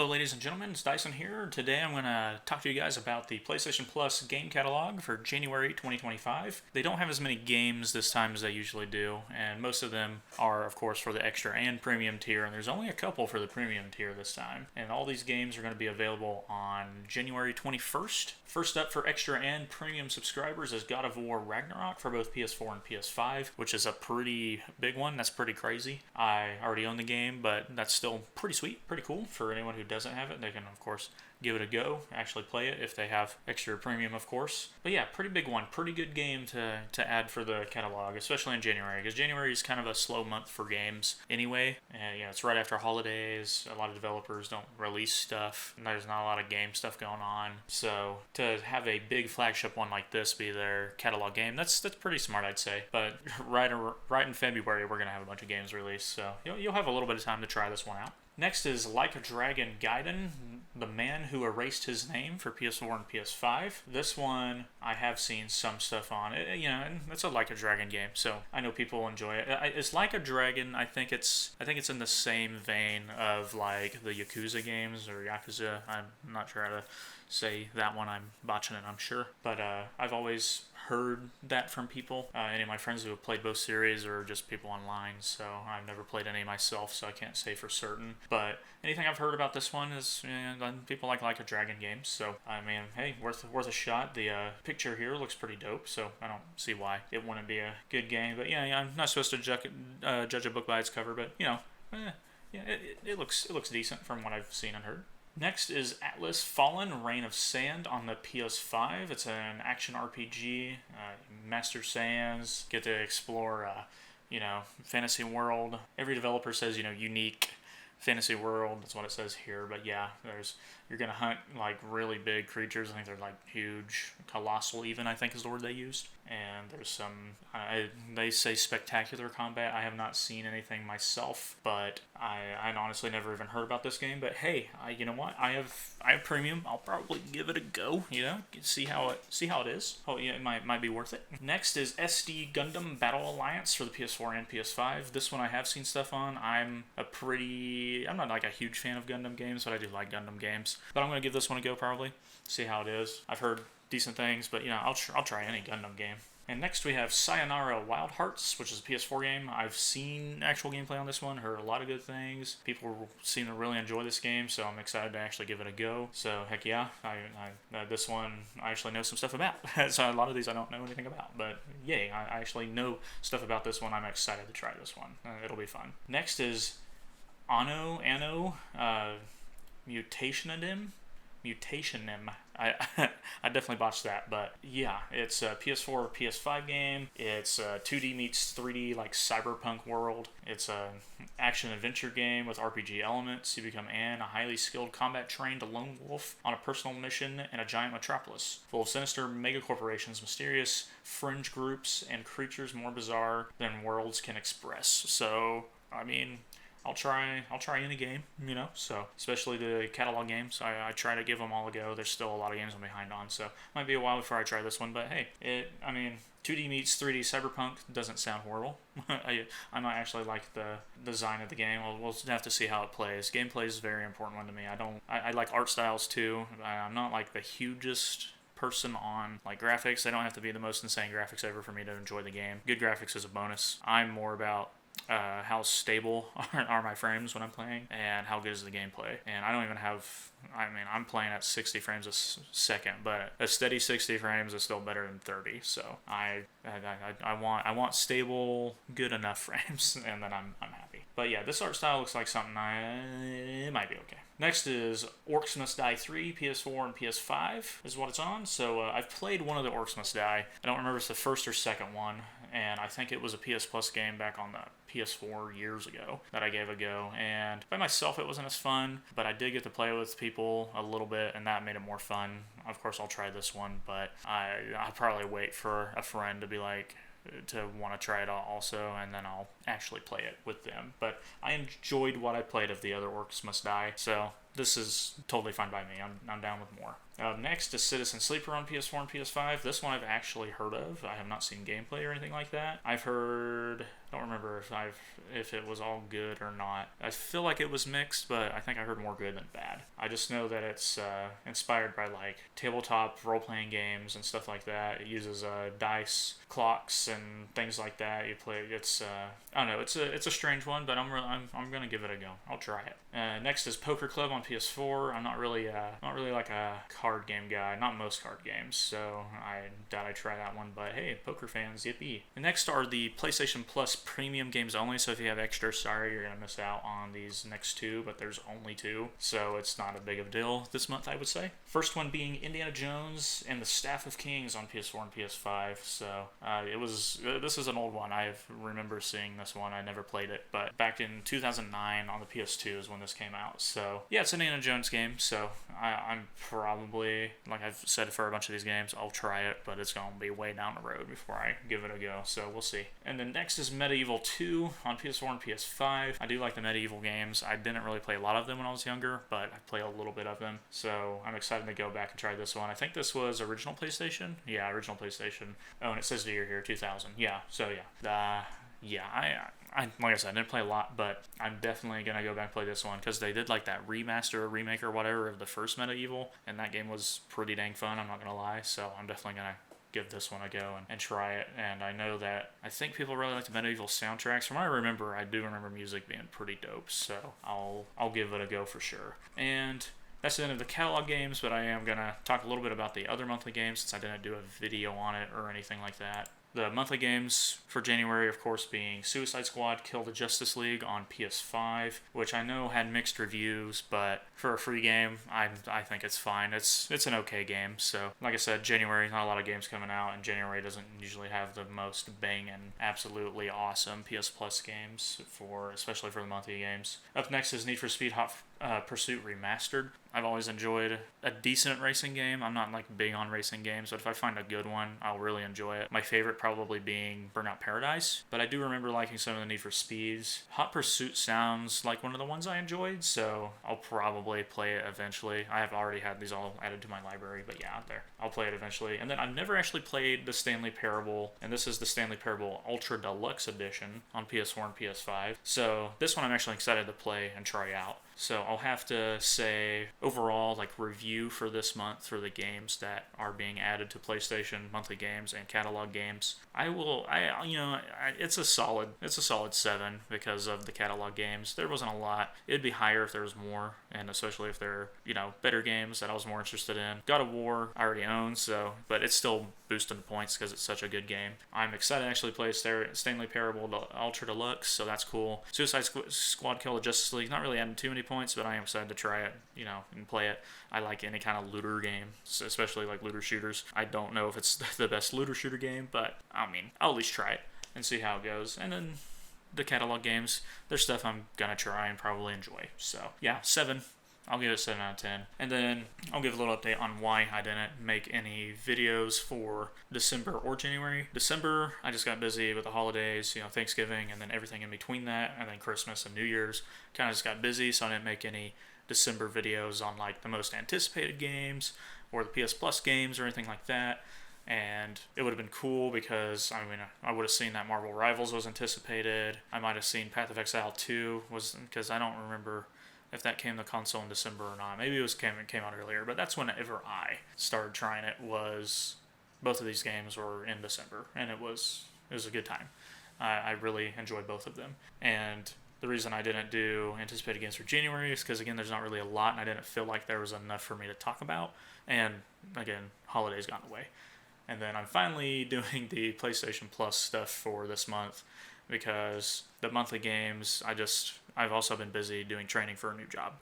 Hello ladies and gentlemen, it's Dyson here. Today I'm going to talk to you guys about the PlayStation Plus game catalog for January 2025. They don't have as many games this time as they usually do, and most of them are of course for the extra and premium tier, and there's only a couple for the premium tier this time. And all these games are going to be available on January 21st. First up for extra and premium subscribers is God of War Ragnarok for both PS4 and PS5, which is a pretty big one. That's pretty crazy. I already own the game, but that's still pretty sweet, pretty cool. For anyone who doesn't have it, they can of course give it a go, actually play it if they have extra premium, of course. But yeah, pretty big one, pretty good game to add for the catalog, especially in January, because January is kind of a slow month for games anyway. And it's right after holidays. A lot of developers don't release stuff, and there's not a lot of game stuff going on. So to have a big flagship one like this be their catalog game, that's pretty smart, I'd say. But right in February, we're gonna have a bunch of games released, so you'll have a little bit of time to try this one out. Next is Like a Dragon Gaiden, The Man Who Erased His Name for PS4 and PS5. This one I have seen some stuff on. It's a Like a Dragon game, so I know people enjoy it. It's Like a Dragon. I think it's in the same vein of like the Yakuza games or Yakuza. I'm not sure how to say that one. I'm botching it, I'm sure. But I've always heard that from people, any of my friends who have played both series or just people online, so I've never played any myself, so I can't say for certain. But anything I've heard about this one is people like a Dragon games, so I mean, hey, worth a shot. The picture here looks pretty dope, so I don't see why it wouldn't be a good game. But yeah, I'm not supposed to judge a book by its cover, but it looks decent from what I've seen and heard. Next is Atlas Fallen Reign of Sand on the PS5. It's an action RPG. Master Sans, get to explore, fantasy world. Every developer says, unique fantasy world. That's what it says here. But yeah, you're gonna hunt like really big creatures. I think they're like huge, colossal even, I think is the word they used. And there's some, they say spectacular combat. I have not seen anything myself, but I'd honestly never even heard about this game. But hey, you know what? I have premium. I'll probably give it a go. See how it is. Oh yeah, it might be worth it. Next is SD Gundam Battle Alliance for the PS4 and PS5. This one I have seen stuff on. I'm not like a huge fan of Gundam games, but I do like Gundam games. But I'm gonna give this one a go probably. See how it is. I've heard decent things, but I'll try any Gundam game. And next we have Sayonara Wild Hearts, which is a PS4 game. I've seen actual gameplay on this one, heard a lot of good things. People seem to really enjoy this game, so I'm excited to actually give it a go. So heck yeah, this one I actually know some stuff about. So a lot of these I don't know anything about, but yay, I actually know stuff about this one. I'm excited to try this one. It'll be fun. Next is Anno Mutationem. I definitely botched that, but yeah, it's a PS4 or PS5 game. It's a 2D meets 3D like cyberpunk world. It's a action adventure game with RPG elements. You become Anne, a highly skilled combat trained lone wolf on a personal mission in a giant metropolis full of sinister mega corporations, mysterious fringe groups, and creatures more bizarre than worlds can express. So I mean, I'll try any game, so especially the catalog games. I try to give them all a go. There's still a lot of games I'm behind on, so it might be a while before I try this one, but hey, 2D meets 3D cyberpunk doesn't sound horrible. I might actually like the design of the game. We'll have to see how it plays. Gameplay is a very important one to me. I like art styles too. I'm not like the hugest person on like graphics. They don't have to be the most insane graphics ever for me to enjoy the game. Good graphics is a bonus. I'm more about how stable are my frames when I'm playing, and how good is the gameplay. And I don't even have, I'm playing at 60 frames a second, but a steady 60 frames is still better than 30. So I want stable, good enough frames, and then I'm happy. But yeah, this art style looks like something it might be okay. Next is Orcs Must Die 3, PS4 and PS5 is what it's on. So I've played one of the Orcs Must Die. I don't remember if it's the first or second one, and I think it was a PS Plus game back on the PS4 years ago that I gave a go. And by myself it wasn't as fun, but I did get to play with people a little bit, and that made it more fun. Of course I'll try this one, but I'll probably wait for a friend to be like, to want to try it also, and then I'll actually play it with them. But I enjoyed what I played of the other Orcs Must Die, so this is totally fine by me. I'm down with more. Next is Citizen Sleeper on PS4 and PS5. This one I've actually heard of. I have not seen gameplay or anything like that. I've heard, I don't remember if it was all good or not. I feel like it was mixed, but I think I heard more good than bad. I just know that it's inspired by like tabletop role-playing games and stuff like that. It uses dice, clocks, and things like that. You play. It's I don't know. It's a strange one, but I'm gonna give it a go. I'll try it. Next is Poker Club on PS4. I'm not really like a card game guy. Not most card games, so I doubt I try that one. But hey, poker fans, yippee! And next are the PlayStation Plus premium games only. So if you have extra, sorry, you're gonna miss out on these next two. But there's only two, so it's not a big of a deal this month, I would say. First one being Indiana Jones and the Staff of Kings on PS4 and PS5. So this is an old one. I remember seeing this one. I never played it, but back in 2009 on the PS2 is when this came out. So yeah, it's an Indiana Jones game. So I'm probably, like I've said for a bunch of these games, I'll try it, but it's gonna be way down the road before I give it a go. So we'll see. And then next is Medieval 2 on PS4 and PS5. I do like the Medieval games. I didn't really play a lot of them when I was younger, but I play a little bit of them. So I'm excited to go back and try this one. I think this was original PlayStation. Yeah, original PlayStation. Oh, and it says the year here, 2000. Yeah, so yeah. I like I said, I didn't play a lot, but I'm definitely going to go back and play this one because they did like that remaster or remake or whatever of the first Medieval, and that game was pretty dang fun, I'm not going to lie, so I'm definitely going to give this one a go and try it. And I know that I think people really like the Medieval soundtracks. From what I remember, I do remember music being pretty dope, so I'll give it a go for sure. And that's the end of the catalog games, but I am going to talk a little bit about the other monthly games since I didn't do a video on it or anything like that. The monthly games for January, of course, being Suicide Squad Kill the Justice League on PS5, which I know had mixed reviews, but for a free game, I think it's fine. It's an okay game. So, like I said, January, not a lot of games coming out, and January doesn't usually have the most banging, absolutely awesome PS Plus games, especially for the monthly games. Up next is Need for Speed Hot Pursuit Remastered. I've always enjoyed a decent racing game. I'm not like big on racing games, but if I find a good one, I'll really enjoy it. My favorite probably being Burnout Paradise, but I do remember liking some of the Need for Speeds. Hot Pursuit sounds like one of the ones I enjoyed, so I'll probably play it eventually. I have already had these all added to my library, but yeah, out there. I'll play it eventually. And then I've never actually played the Stanley Parable, and this is the Stanley Parable Ultra Deluxe Edition on PS4 and PS5. So this one I'm actually excited to play and try out. So I'll have to say overall, like review for this month for the games that are being added to PlayStation monthly games and catalog games. It's a solid 7 because of the catalog games. There wasn't a lot. It'd be higher if there was more, and especially if they're better games that I was more interested in. God of War I already own, but it's still boosting the points because it's such a good game. I'm excited to actually play Stanley Parable Ultra Deluxe, so that's cool. Suicide Squad Kill the Justice League, not really adding too many points, but I am excited to try it, and play it. I like any kind of looter game, especially like looter shooters. I don't know if it's the best looter shooter game, but I'll at least try it and see how it goes. And then the catalog games, there's stuff I'm gonna try and probably enjoy. So yeah, 7. I'll give it a 7 out of 10. And then I'll give a little update on why I didn't make any videos for December or January. December, I just got busy with the holidays, Thanksgiving, and then everything in between that, and then Christmas and New Year's. Kind of just got busy, so I didn't make any December videos on like the most anticipated games or the PS Plus games or anything like that. And it would have been cool because I would have seen that Marvel Rivals was anticipated. I might have seen Path of Exile 2 because I don't remember if that came to console in December or not. Maybe it came out earlier, but that's whenever I started trying it. Was both of these games were in December, and it was a good time. I really enjoyed both of them, and the reason I didn't do anticipated games for January is because, again, there's not really a lot, and I didn't feel like there was enough for me to talk about. And, again, holidays got in the way. And then I'm finally doing the PlayStation Plus stuff for this month because the monthly games, I've also been busy doing training for a new job.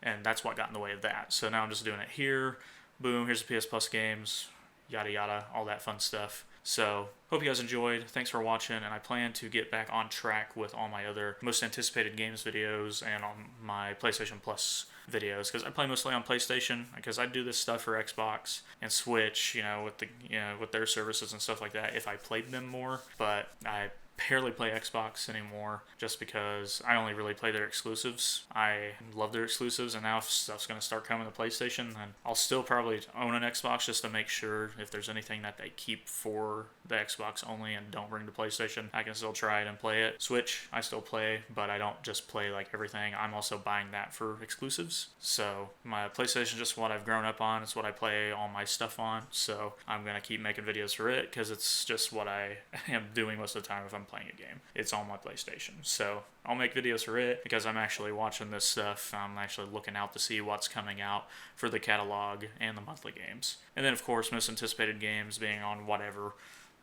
And that's what got in the way of that. So now I'm just doing it here. Boom, here's the PS Plus games, yada yada, all that fun stuff. So, hope you guys enjoyed. Thanks for watching, and I plan to get back on track with all my other most anticipated games videos and on my PlayStation Plus videos, because I play mostly on PlayStation, because I do this stuff for Xbox and Switch, with their services and stuff like that if I played them more, but I barely play Xbox anymore just because I only really play their exclusives. I love their exclusives, and now if stuff's going to start coming to PlayStation, then I'll still probably own an Xbox just to make sure if there's anything that they keep for the Xbox only and don't bring to PlayStation, I can still try it and play it. Switch, I still play, but I don't just play like everything. I'm also buying that for exclusives. So my PlayStation is just what I've grown up on. It's what I play all my stuff on. So I'm going to keep making videos for it because it's just what I am doing most of the time if I'm playing a game. It's on my PlayStation. So I'll make videos for it because I'm actually watching this stuff. I'm actually looking out to see what's coming out for the catalog and the monthly games. And then, of course, most anticipated games being on whatever.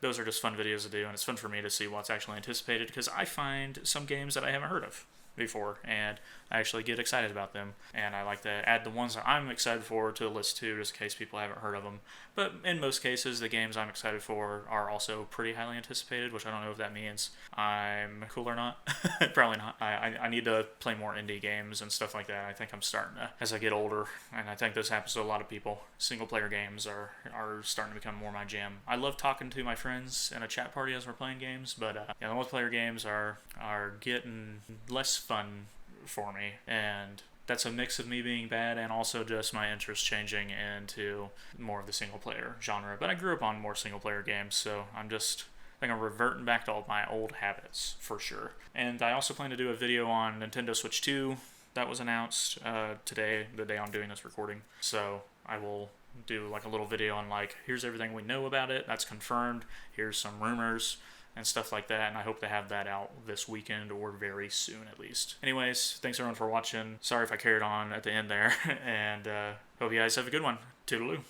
Those are just fun videos to do, and it's fun for me to see what's actually anticipated because I find some games that I haven't heard of before, and I actually get excited about them, and I like to add the ones that I'm excited for to the list too, just in case people haven't heard of them. But in most cases, the games I'm excited for are also pretty highly anticipated, which I don't know if that means I'm cool or not. Probably not. I need to play more indie games and stuff like that. I think I'm starting to, as I get older, and I think this happens to a lot of people, single-player games are starting to become more my jam. I love talking to my friends in a chat party as we're playing games, but the multiplayer games are getting less fun for me, and that's a mix of me being bad and also just my interest changing into more of the single player genre. But I grew up on more single player games, so I think I'm reverting back to all my old habits for sure. And I also plan to do a video on Nintendo Switch 2 that was announced today, the day I'm doing this recording. So I will do like a little video on like, here's everything we know about it, that's confirmed, here's some rumors, and stuff like that, and I hope to have that out this weekend or very soon at least. Anyways, thanks everyone for watching. Sorry if I carried on at the end there, and hope you guys have a good one. Toodaloo.